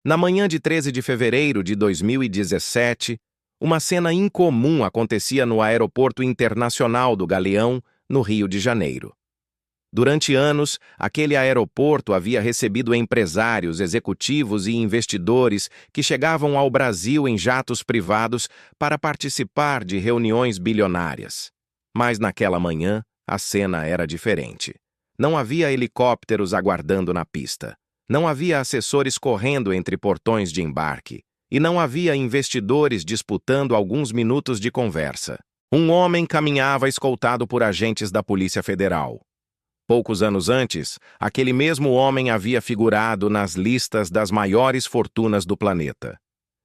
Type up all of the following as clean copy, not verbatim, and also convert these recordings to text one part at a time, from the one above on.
Na manhã de 13 de fevereiro de 2017, uma cena incomum acontecia no Aeroporto Internacional do Galeão, no Rio de Janeiro. Durante anos, aquele aeroporto havia recebido empresários, executivos e investidores que chegavam ao Brasil em jatos privados para participar de reuniões bilionárias. Mas naquela manhã, a cena era diferente. Não havia helicópteros aguardando na pista. Não havia assessores correndo entre portões de embarque. E não havia investidores disputando alguns minutos de conversa. Um homem caminhava escoltado por agentes da Polícia Federal. Poucos anos antes, aquele mesmo homem havia figurado nas listas das maiores fortunas do planeta.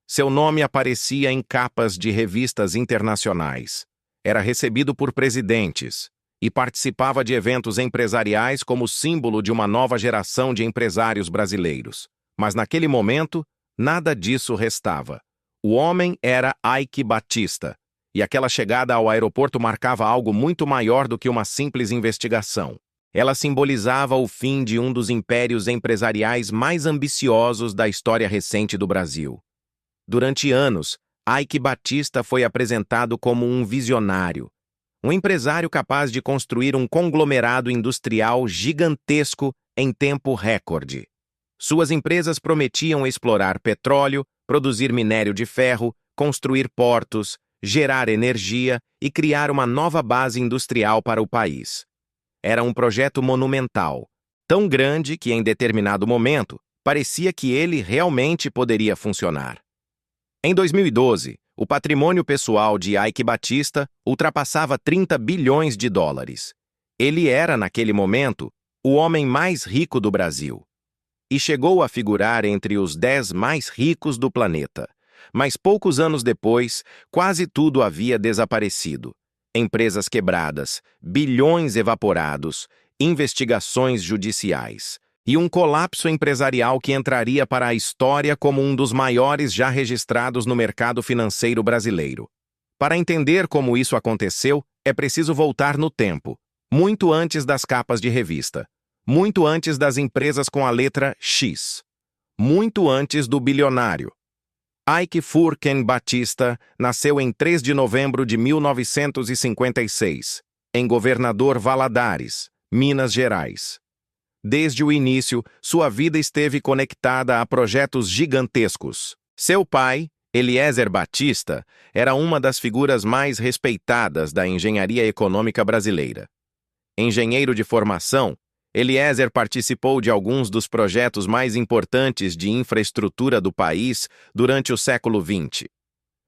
Seu nome aparecia em capas de revistas internacionais. Era recebido por presidentes e participava de eventos empresariais como símbolo de uma nova geração de empresários brasileiros. Mas naquele momento, nada disso restava. O homem era Eike Batista, e aquela chegada ao aeroporto marcava algo muito maior do que uma simples investigação. Ela simbolizava o fim de um dos impérios empresariais mais ambiciosos da história recente do Brasil. Durante anos, Eike Batista foi apresentado como um visionário, um empresário capaz de construir um conglomerado industrial gigantesco em tempo recorde. Suas empresas prometiam explorar petróleo, produzir minério de ferro, construir portos, gerar energia e criar uma nova base industrial para o país. Era um projeto monumental, tão grande que em determinado momento parecia que ele realmente poderia funcionar. Em 2012, o patrimônio pessoal de Eike Batista ultrapassava 30 bilhões de dólares. Ele era, naquele momento, o homem mais rico do Brasil. E chegou a figurar entre os 10 mais ricos do planeta. Mas poucos anos depois, quase tudo havia desaparecido. Empresas quebradas, bilhões evaporados, investigações judiciais e um colapso empresarial que entraria para a história como um dos maiores já registrados no mercado financeiro brasileiro. Para entender como isso aconteceu, é preciso voltar no tempo, muito antes das capas de revista, muito antes das empresas com a letra X, muito antes do bilionário. Eike Furken Batista nasceu em 3 de novembro de 1956, em Governador Valadares, Minas Gerais. Desde o início, sua vida esteve conectada a projetos gigantescos. Seu pai, Eliezer Batista, era uma das figuras mais respeitadas da engenharia econômica brasileira. Engenheiro de formação, Eliezer participou de alguns dos projetos mais importantes de infraestrutura do país durante o século XX.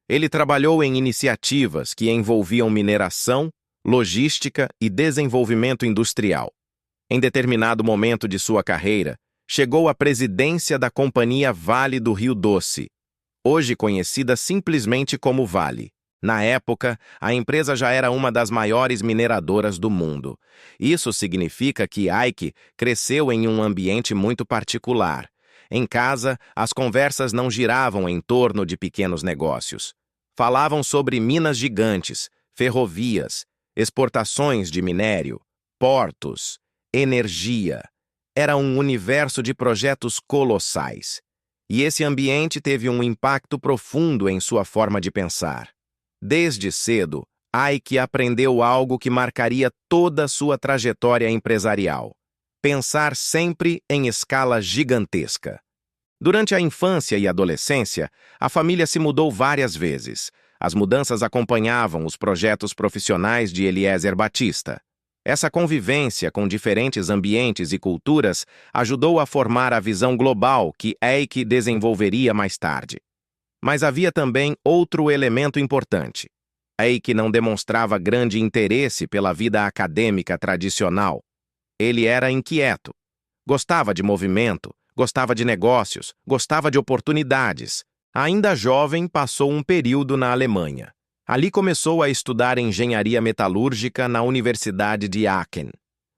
Ele trabalhou em iniciativas que envolviam mineração, logística e desenvolvimento industrial. Em determinado momento de sua carreira, chegou à presidência da Companhia Vale do Rio Doce, hoje conhecida simplesmente como Vale. Na época, a empresa já era uma das maiores mineradoras do mundo. Isso significa que Eike cresceu em um ambiente muito particular. Em casa, as conversas não giravam em torno de pequenos negócios. Falavam sobre minas gigantes, ferrovias, exportações de minério, portos, energia. Era um universo de projetos colossais. E esse ambiente teve um impacto profundo em sua forma de pensar. Desde cedo, Eike aprendeu algo que marcaria toda a sua trajetória empresarial: pensar sempre em escala gigantesca. Durante a infância e adolescência, a família se mudou várias vezes. As mudanças acompanhavam os projetos profissionais de Eliezer Batista. Essa convivência com diferentes ambientes e culturas ajudou a formar a visão global que Eike desenvolveria mais tarde. Mas havia também outro elemento importante. Eike não demonstrava grande interesse pela vida acadêmica tradicional. Ele era inquieto. Gostava de movimento, gostava de negócios, gostava de oportunidades. Ainda jovem, passou um período na Alemanha. Ali começou a estudar engenharia metalúrgica na Universidade de Aachen.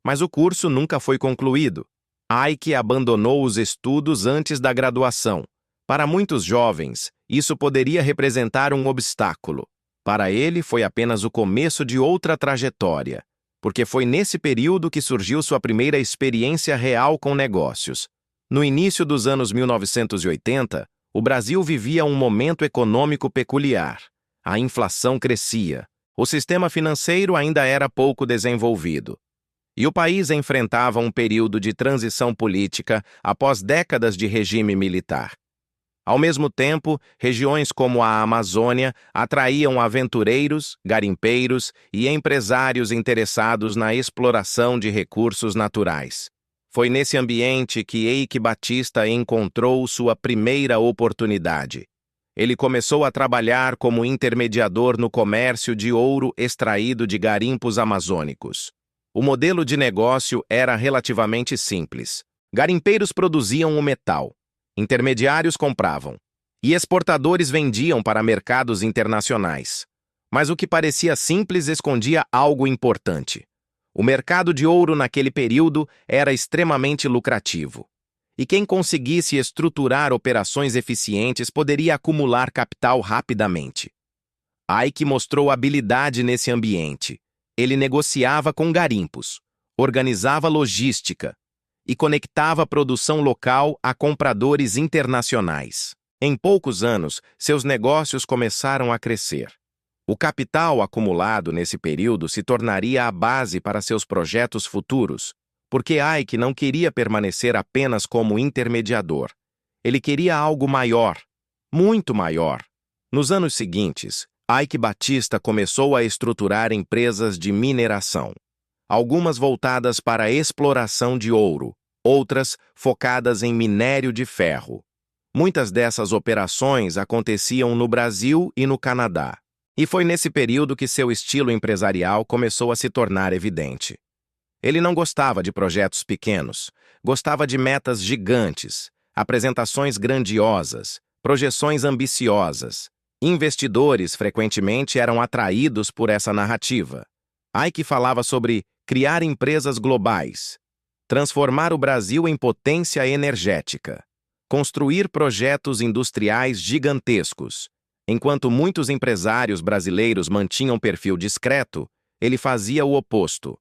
Mas o curso nunca foi concluído. Eike abandonou os estudos antes da graduação. Para muitos jovens, isso poderia representar um obstáculo. Para ele, foi apenas o começo de outra trajetória, porque foi nesse período que surgiu sua primeira experiência real com negócios. No início dos anos 1980, o Brasil vivia um momento econômico peculiar. A inflação crescia. O sistema financeiro ainda era pouco desenvolvido. E o país enfrentava um período de transição política após décadas de regime militar. Ao mesmo tempo, regiões como a Amazônia atraíam aventureiros, garimpeiros e empresários interessados na exploração de recursos naturais. Foi nesse ambiente que Eike Batista encontrou sua primeira oportunidade. Ele começou a trabalhar como intermediador no comércio de ouro extraído de garimpos amazônicos. O modelo de negócio era relativamente simples. Garimpeiros produziam o metal, intermediários compravam, e exportadores vendiam para mercados internacionais. Mas o que parecia simples escondia algo importante. O mercado de ouro naquele período era extremamente lucrativo. E quem conseguisse estruturar operações eficientes poderia acumular capital rapidamente. Eike mostrou habilidade nesse ambiente. Ele negociava com garimpos, organizava logística e conectava a produção local a compradores internacionais. Em poucos anos, seus negócios começaram a crescer. O capital acumulado nesse período se tornaria a base para seus projetos futuros, porque Eike não queria permanecer apenas como intermediador. Ele queria algo maior, muito maior. Nos anos seguintes, Eike Batista começou a estruturar empresas de mineração, algumas voltadas para a exploração de ouro, outras focadas em minério de ferro. Muitas dessas operações aconteciam no Brasil e no Canadá. E foi nesse período que seu estilo empresarial começou a se tornar evidente. Ele não gostava de projetos pequenos, gostava de metas gigantes, apresentações grandiosas, projeções ambiciosas. Investidores frequentemente eram atraídos por essa narrativa. Eike falava sobre criar empresas globais, transformar o Brasil em potência energética, construir projetos industriais gigantescos. Enquanto muitos empresários brasileiros mantinham perfil discreto, ele fazia o oposto.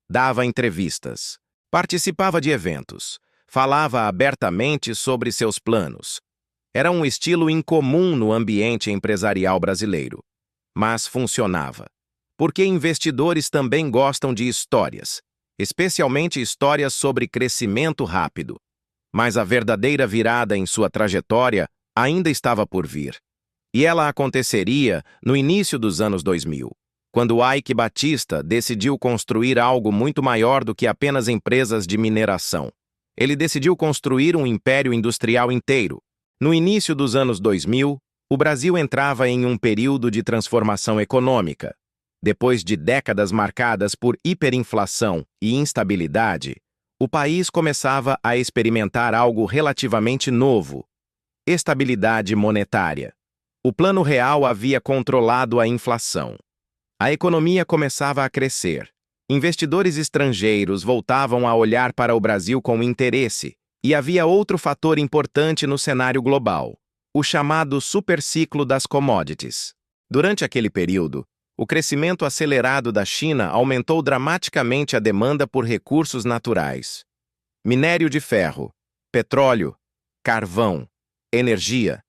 Dava entrevistas, participava de eventos, falava abertamente sobre seus planos. Era um estilo incomum no ambiente empresarial brasileiro, mas funcionava. Porque investidores também gostam de histórias, especialmente histórias sobre crescimento rápido. Mas a verdadeira virada em sua trajetória ainda estava por vir. E ela aconteceria no início dos anos 2000, quando Eike Batista decidiu construir algo muito maior do que apenas empresas de mineração. Ele decidiu construir um império industrial inteiro. No início dos anos 2000, o Brasil entrava em um período de transformação econômica. Depois de décadas marcadas por hiperinflação e instabilidade, o país começava a experimentar algo relativamente novo: estabilidade monetária. O Plano Real havia controlado a inflação. A economia começava a crescer. Investidores estrangeiros voltavam a olhar para o Brasil com interesse, e havia outro fator importante no cenário global: o chamado superciclo das commodities. Durante aquele período, o crescimento acelerado da China aumentou dramaticamente a demanda por recursos naturais. Minério de ferro, petróleo, carvão, energia.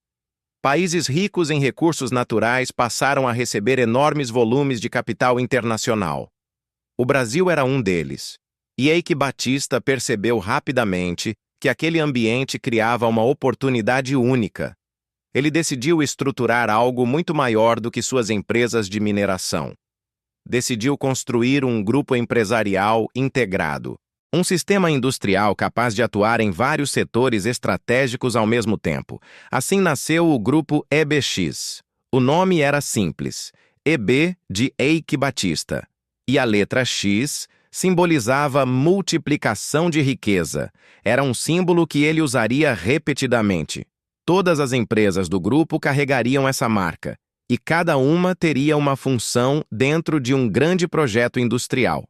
Países ricos em recursos naturais passaram a receber enormes volumes de capital internacional. O Brasil era um deles. E Eike Batista percebeu rapidamente que aquele ambiente criava uma oportunidade única. Ele decidiu estruturar algo muito maior do que suas empresas de mineração. Decidiu construir um grupo empresarial integrado, um sistema industrial capaz de atuar em vários setores estratégicos ao mesmo tempo. Assim nasceu o Grupo EBX. O nome era simples: EB de Eike Batista. E a letra X simbolizava multiplicação de riqueza. Era um símbolo que ele usaria repetidamente. Todas as empresas do grupo carregariam essa marca, e cada uma teria uma função dentro de um grande projeto industrial.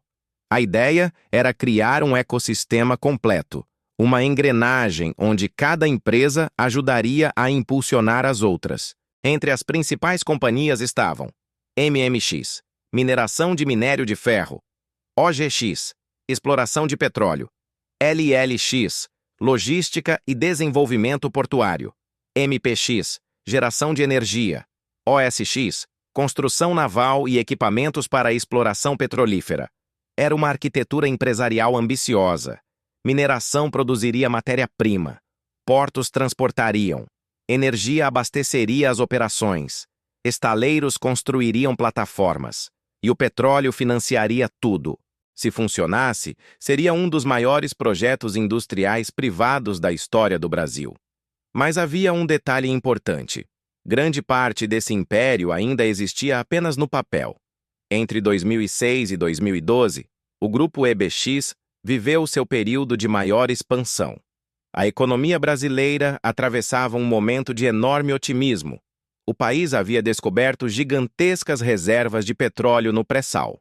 A ideia era criar um ecossistema completo, uma engrenagem onde cada empresa ajudaria a impulsionar as outras. Entre as principais companhias estavam MMX, mineração de minério de ferro; OGX, exploração de petróleo; LLX, Logística e Desenvolvimento Portuário, MPX, Geração de Energia, OSX, Construção Naval e Equipamentos para a Exploração Petrolífera. Era uma arquitetura empresarial ambiciosa. Mineração produziria matéria-prima, portos transportariam, energia abasteceria as operações, estaleiros construiriam plataformas, e o petróleo financiaria tudo. Se funcionasse, seria um dos maiores projetos industriais privados da história do Brasil. Mas havia um detalhe importante. Grande parte desse império ainda existia apenas no papel. Entre 2006 e 2012, o Grupo EBX viveu seu período de maior expansão. A economia brasileira atravessava um momento de enorme otimismo. O país havia descoberto gigantescas reservas de petróleo no pré-sal.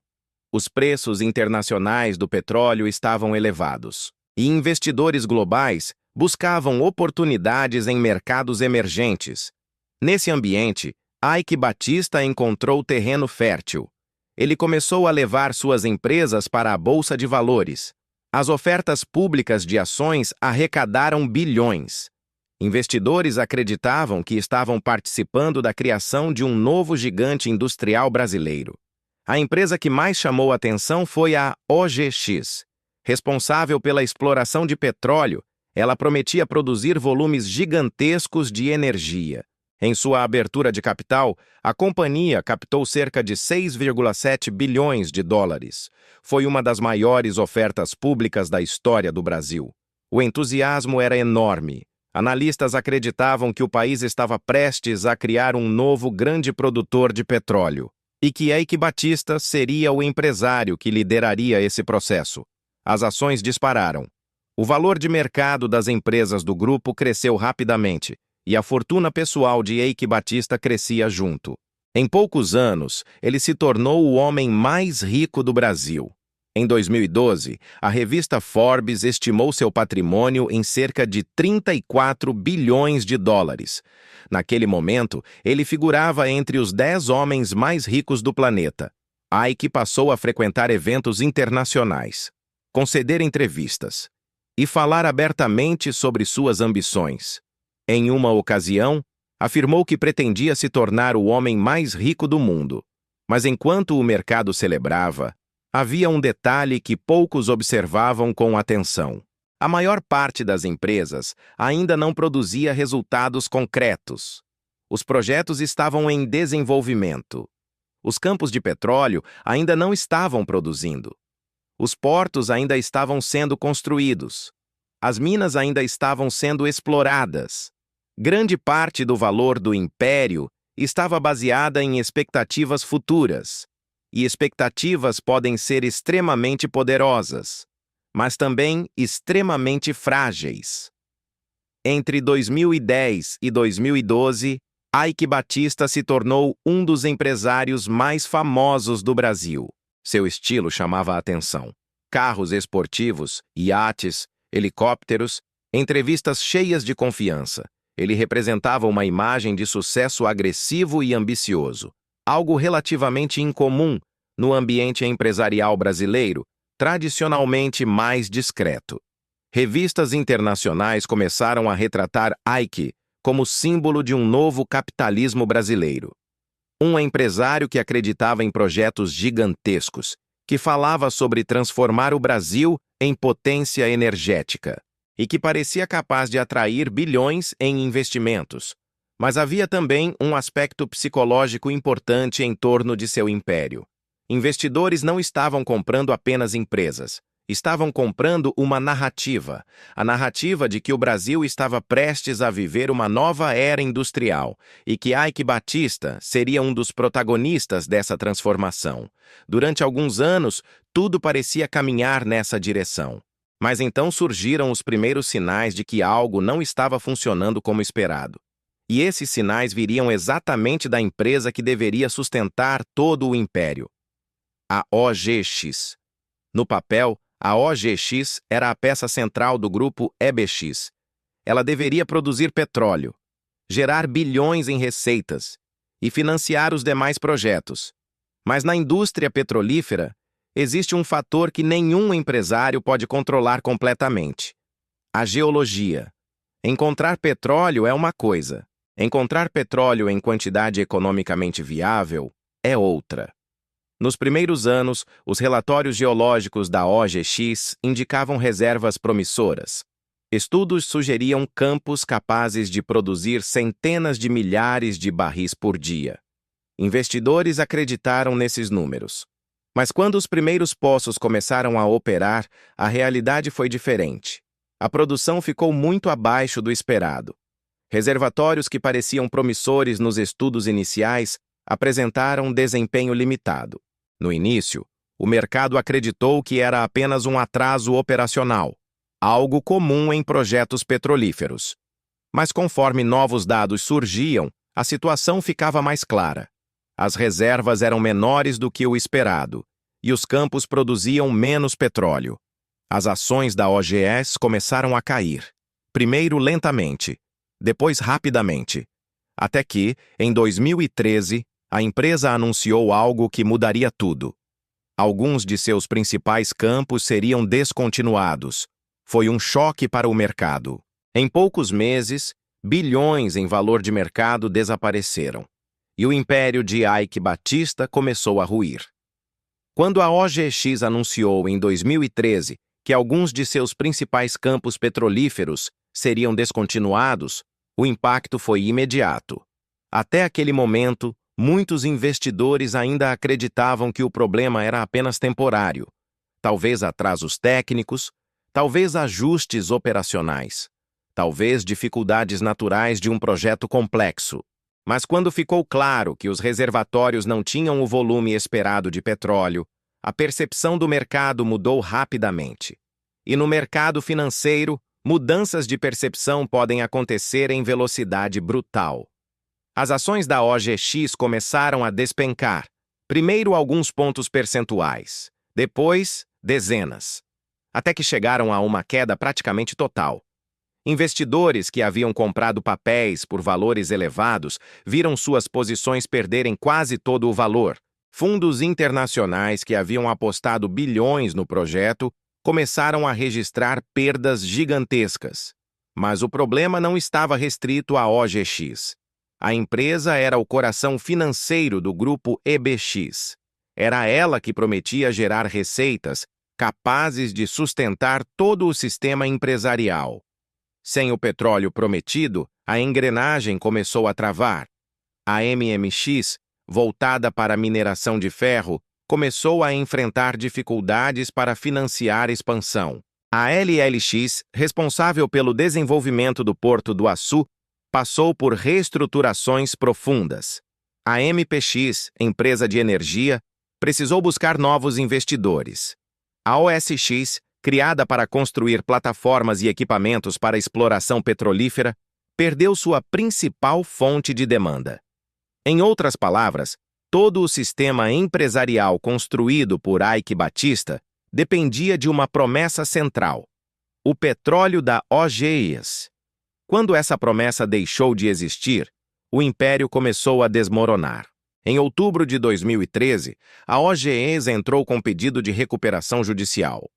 Os preços internacionais do petróleo estavam elevados, e investidores globais buscavam oportunidades em mercados emergentes. Nesse ambiente, Eike Batista encontrou terreno fértil. Ele começou a levar suas empresas para a Bolsa de Valores. As ofertas públicas de ações arrecadaram bilhões. Investidores acreditavam que estavam participando da criação de um novo gigante industrial brasileiro. A empresa que mais chamou atenção foi a OGX. Responsável pela exploração de petróleo, ela prometia produzir volumes gigantescos de energia. Em sua abertura de capital, a companhia captou cerca de 6,7 bilhões de dólares. Foi uma das maiores ofertas públicas da história do Brasil. O entusiasmo era enorme. Analistas acreditavam que o país estava prestes a criar um novo grande produtor de petróleo, e que Eike Batista seria o empresário que lideraria esse processo. As ações dispararam. O valor de mercado das empresas do grupo cresceu rapidamente, e a fortuna pessoal de Eike Batista crescia junto. Em poucos anos, ele se tornou o homem mais rico do Brasil. Em 2012, a revista Forbes estimou seu patrimônio em cerca de 34 bilhões de dólares. Naquele momento, ele figurava entre os 10 homens mais ricos do planeta. Eike passou a frequentar eventos internacionais, conceder entrevistas e falar abertamente sobre suas ambições. Em uma ocasião, afirmou que pretendia se tornar o homem mais rico do mundo. Mas enquanto o mercado celebrava, havia um detalhe que poucos observavam com atenção. A maior parte das empresas ainda não produzia resultados concretos. Os projetos estavam em desenvolvimento. Os campos de petróleo ainda não estavam produzindo. Os portos ainda estavam sendo construídos. As minas ainda estavam sendo exploradas. Grande parte do valor do império estava baseada em expectativas futuras. E expectativas podem ser extremamente poderosas, mas também extremamente frágeis. Entre 2010 e 2012, Eike Batista se tornou um dos empresários mais famosos do Brasil. Seu estilo chamava a atenção. Carros esportivos, iates, helicópteros, entrevistas cheias de confiança. Ele representava uma imagem de sucesso agressivo e ambicioso, algo relativamente incomum no ambiente empresarial brasileiro, tradicionalmente mais discreto. Revistas internacionais começaram a retratar Eike como símbolo de um novo capitalismo brasileiro. Um empresário que acreditava em projetos gigantescos, que falava sobre transformar o Brasil em potência energética e que parecia capaz de atrair bilhões em investimentos. Mas havia também um aspecto psicológico importante em torno de seu império. Investidores não estavam comprando apenas empresas, estavam comprando uma narrativa, a narrativa de que o Brasil estava prestes a viver uma nova era industrial e que Eike Batista seria um dos protagonistas dessa transformação. Durante alguns anos, tudo parecia caminhar nessa direção. Mas então surgiram os primeiros sinais de que algo não estava funcionando como esperado. E esses sinais viriam exatamente da empresa que deveria sustentar todo o império. A OGX. No papel, a OGX era a peça central do grupo EBX. Ela deveria produzir petróleo, gerar bilhões em receitas e financiar os demais projetos. Mas na indústria petrolífera, existe um fator que nenhum empresário pode controlar completamente: A geologia. Encontrar petróleo é uma coisa. Encontrar petróleo em quantidade economicamente viável é outra. Nos primeiros anos, os relatórios geológicos da OGX indicavam reservas promissoras. Estudos sugeriam campos capazes de produzir centenas de milhares de barris por dia. Investidores acreditaram nesses números. Mas quando os primeiros poços começaram a operar, a realidade foi diferente. A produção ficou muito abaixo do esperado. Reservatórios que pareciam promissores nos estudos iniciais apresentaram desempenho limitado. No início, o mercado acreditou que era apenas um atraso operacional, algo comum em projetos petrolíferos. Mas conforme novos dados surgiam, a situação ficava mais clara. As reservas eram menores do que o esperado, e os campos produziam menos petróleo. As ações da OGS começaram a cair, primeiro lentamente, depois rapidamente, até que, em 2013, a empresa anunciou algo que mudaria tudo. Alguns de seus principais campos seriam descontinuados. Foi um choque para o mercado. Em poucos meses, bilhões em valor de mercado desapareceram, e o império de Eike Batista começou a ruir. Quando a OGX anunciou em 2013 que alguns de seus principais campos petrolíferos seriam descontinuados, o impacto foi imediato. Até aquele momento, muitos investidores ainda acreditavam que o problema era apenas temporário. Talvez atrasos técnicos, talvez ajustes operacionais, talvez dificuldades naturais de um projeto complexo. Mas quando ficou claro que os reservatórios não tinham o volume esperado de petróleo, a percepção do mercado mudou rapidamente. E no mercado financeiro, mudanças de percepção podem acontecer em velocidade brutal. As ações da OGX começaram a despencar, primeiro alguns pontos percentuais, depois dezenas, até que chegaram a uma queda praticamente total. Investidores que haviam comprado papéis por valores elevados viram suas posições perderem quase todo o valor. Fundos internacionais que haviam apostado bilhões no projeto começaram a registrar perdas gigantescas. Mas o problema não estava restrito à OGX. A empresa era o coração financeiro do grupo EBX. Era ela que prometia gerar receitas capazes de sustentar todo o sistema empresarial. Sem o petróleo prometido, a engrenagem começou a travar. A MMX, voltada para a mineração de ferro, começou a enfrentar dificuldades para financiar expansão. A LLX, responsável pelo desenvolvimento do Porto do Açu, passou por reestruturações profundas. A MPX, empresa de energia, precisou buscar novos investidores. A OSX, criada para construir plataformas e equipamentos para exploração petrolífera, perdeu sua principal fonte de demanda. Em outras palavras, todo o sistema empresarial construído por Eike Batista dependia de uma promessa central: o petróleo da OGX. Quando essa promessa deixou de existir, o império começou a desmoronar. Em outubro de 2013, a OGX entrou com pedido de recuperação judicial.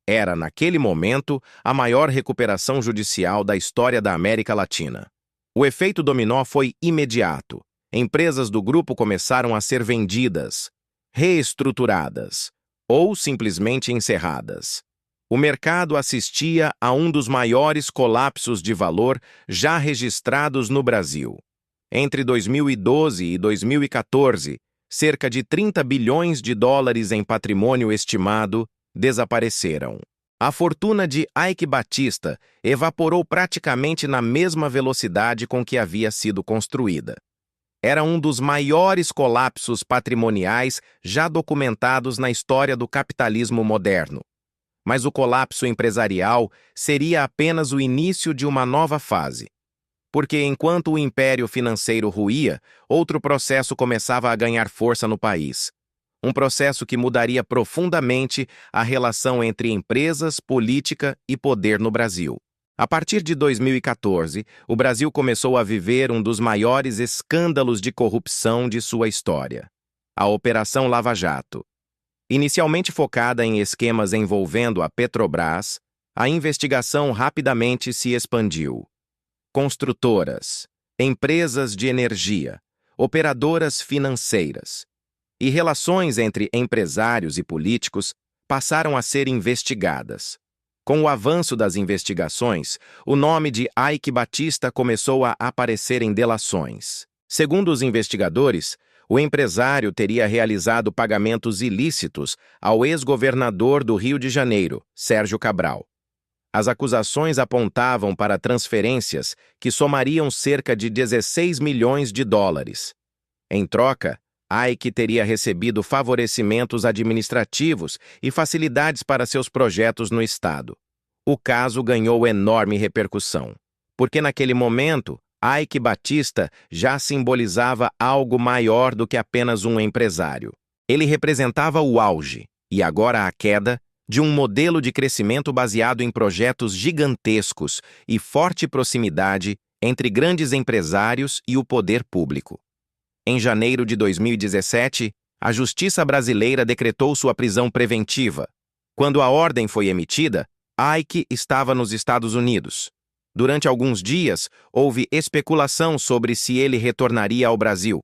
Era, naquele momento, a maior recuperação judicial da história da América Latina. O efeito dominó foi imediato. Empresas do grupo começaram a ser vendidas, reestruturadas ou simplesmente encerradas. O mercado assistia a um dos maiores colapsos de valor já registrados no Brasil. Entre 2012 e 2014, cerca de 30 bilhões de dólares em patrimônio estimado desapareceram. A fortuna de Eike Batista evaporou praticamente na mesma velocidade com que havia sido construída. Era um dos maiores colapsos patrimoniais já documentados na história do capitalismo moderno. Mas o colapso empresarial seria apenas o início de uma nova fase. Porque enquanto o império financeiro ruía, outro processo começava a ganhar força no país. Um processo que mudaria profundamente a relação entre empresas, política e poder no Brasil. A partir de 2014, o Brasil começou a viver um dos maiores escândalos de corrupção de sua história: a Operação Lava Jato. Inicialmente focada em esquemas envolvendo a Petrobras, A investigação rapidamente se expandiu. Construtoras, empresas de energia, operadoras financeiras e relações entre empresários e políticos passaram a ser investigadas. Com o avanço das investigações, o nome de Eike Batista começou a aparecer em delações. Segundo os investigadores, o empresário teria realizado pagamentos ilícitos ao ex-governador do Rio de Janeiro, Sérgio Cabral. As acusações apontavam para transferências que somariam cerca de 16 milhões de dólares. Em troca, Eike teria recebido favorecimentos administrativos e facilidades para seus projetos no estado. O caso ganhou enorme repercussão, porque naquele momento, Eike Batista já simbolizava algo maior do que apenas um empresário. Ele representava o auge, e agora a queda, de um modelo de crescimento baseado em projetos gigantescos e forte proximidade entre grandes empresários e o poder público. Em janeiro de 2017, a Justiça brasileira decretou sua prisão preventiva. Quando a ordem foi emitida, Eike estava nos Estados Unidos. Durante alguns dias, houve especulação sobre se ele retornaria ao Brasil.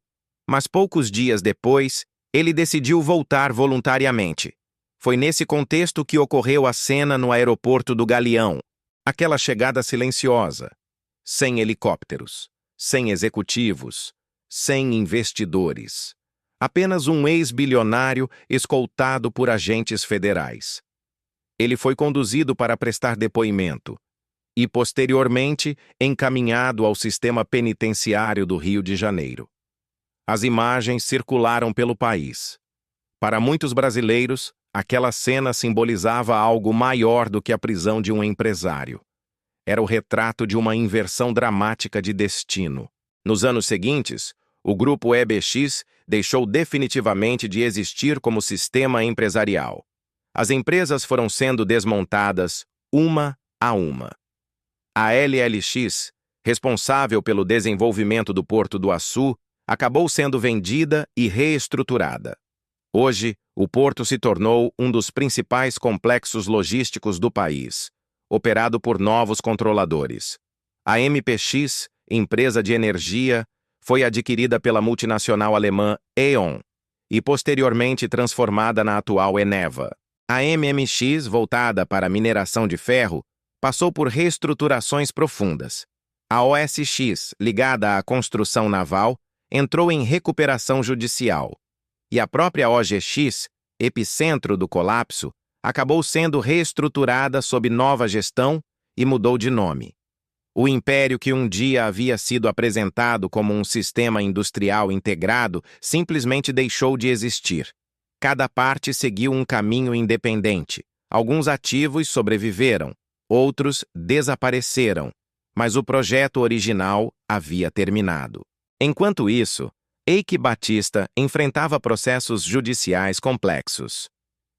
Mas poucos dias depois, ele decidiu voltar voluntariamente. Foi nesse contexto que ocorreu a cena no aeroporto do Galeão. Aquela chegada silenciosa, sem helicópteros, sem executivos, sem investidores. Apenas um ex-bilionário escoltado por agentes federais. Ele foi conduzido para prestar depoimento e, posteriormente, encaminhado ao sistema penitenciário do Rio de Janeiro. As imagens circularam pelo país. Para muitos brasileiros, aquela cena simbolizava algo maior do que a prisão de um empresário. Era o retrato de uma inversão dramática de destino. Nos anos seguintes, o grupo EBX deixou definitivamente de existir como sistema empresarial. As empresas foram sendo desmontadas uma a uma. A LLX, responsável pelo desenvolvimento do Porto do Açu, acabou sendo vendida e reestruturada. Hoje, o porto se tornou um dos principais complexos logísticos do país, operado por novos controladores. A MPX, empresa de energia, foi adquirida pela multinacional alemã E.ON e posteriormente transformada na atual Eneva. A MMX, voltada para a mineração de ferro, passou por reestruturações profundas. A OSX, ligada à construção naval, entrou em recuperação judicial. E a própria OGX, epicentro do colapso, acabou sendo reestruturada sob nova gestão e mudou de nome. O império que um dia havia sido apresentado como um sistema industrial integrado simplesmente deixou de existir. Cada parte seguiu um caminho independente. Alguns ativos sobreviveram, outros desapareceram, mas o projeto original havia terminado. Enquanto isso, Eike Batista enfrentava processos judiciais complexos.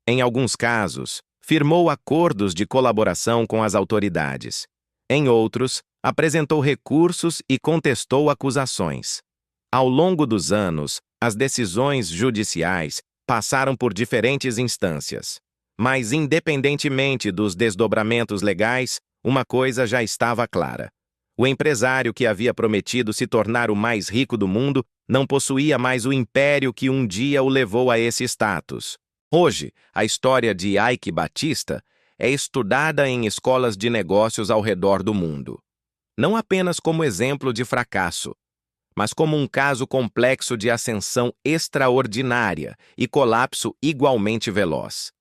Em alguns casos, firmou acordos de colaboração com as autoridades. Em outros, apresentou recursos e contestou acusações. Ao longo dos anos, as decisões judiciais passaram por diferentes instâncias. Mas, independentemente dos desdobramentos legais, uma coisa já estava clara. O empresário que havia prometido se tornar o mais rico do mundo não possuía mais o império que um dia o levou a esse status. Hoje, a história de Eike Batista é estudada em escolas de negócios ao redor do mundo. Não apenas como exemplo de fracasso, mas como um caso complexo de ascensão extraordinária e colapso igualmente veloz.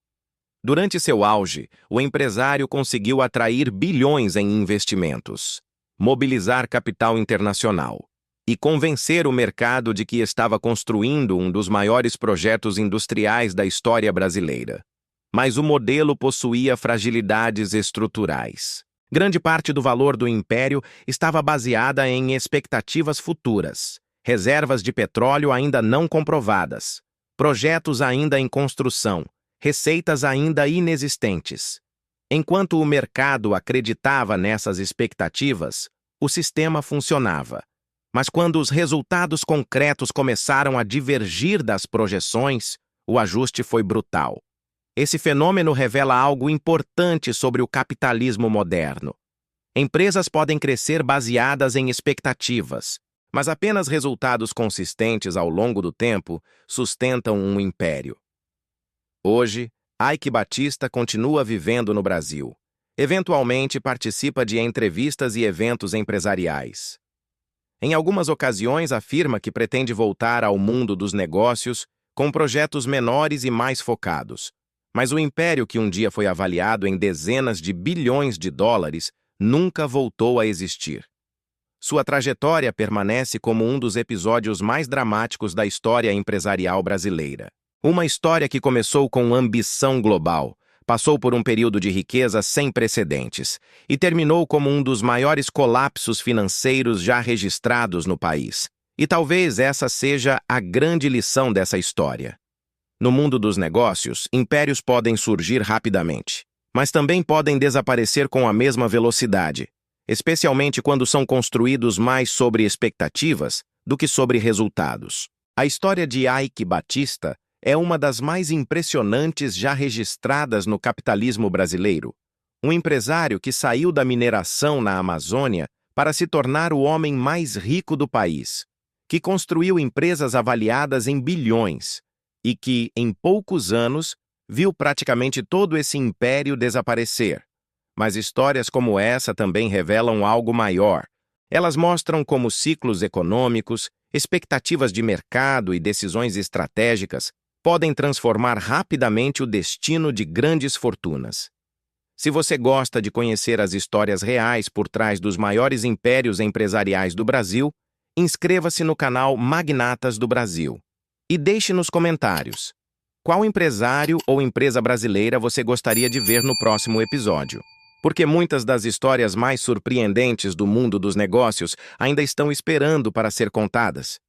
Durante seu auge, o empresário conseguiu atrair bilhões em investimentos, mobilizar capital internacional e convencer o mercado de que estava construindo um dos maiores projetos industriais da história brasileira. Mas o modelo possuía fragilidades estruturais. Grande parte do valor do império estava baseada em expectativas futuras, reservas de petróleo ainda não comprovadas, projetos ainda em construção, receitas ainda inexistentes. Enquanto o mercado acreditava nessas expectativas, o sistema funcionava. Mas quando os resultados concretos começaram a divergir das projeções, o ajuste foi brutal. Esse fenômeno revela algo importante sobre o capitalismo moderno. Empresas podem crescer baseadas em expectativas, mas apenas resultados consistentes ao longo do tempo sustentam um império. Hoje, Eike Batista continua vivendo no Brasil. Eventualmente participa de entrevistas e eventos empresariais. Em algumas ocasiões afirma que pretende voltar ao mundo dos negócios com projetos menores e mais focados. Mas o império que um dia foi avaliado em dezenas de bilhões de dólares nunca voltou a existir. Sua trajetória permanece como um dos episódios mais dramáticos da história empresarial brasileira. Uma história que começou com ambição global, passou por um período de riqueza sem precedentes e terminou como um dos maiores colapsos financeiros já registrados no país. E talvez essa seja a grande lição dessa história. No mundo dos negócios, impérios podem surgir rapidamente, mas também podem desaparecer com a mesma velocidade, especialmente quando são construídos mais sobre expectativas do que sobre resultados. A história de Eike Batista é uma das mais impressionantes já registradas no capitalismo brasileiro. Um empresário que saiu da mineração na Amazônia para se tornar o homem mais rico do país, que construiu empresas avaliadas em bilhões e que, em poucos anos, viu praticamente todo esse império desaparecer. Mas histórias como essa também revelam algo maior. Elas mostram como ciclos econômicos, expectativas de mercado e decisões estratégicas podem transformar rapidamente o destino de grandes fortunas. Se você gosta de conhecer as histórias reais por trás dos maiores impérios empresariais do Brasil, inscreva-se no canal Magnatas do Brasil. E deixe nos comentários qual empresário ou empresa brasileira você gostaria de ver no próximo episódio. Porque muitas das histórias mais surpreendentes do mundo dos negócios ainda estão esperando para ser contadas.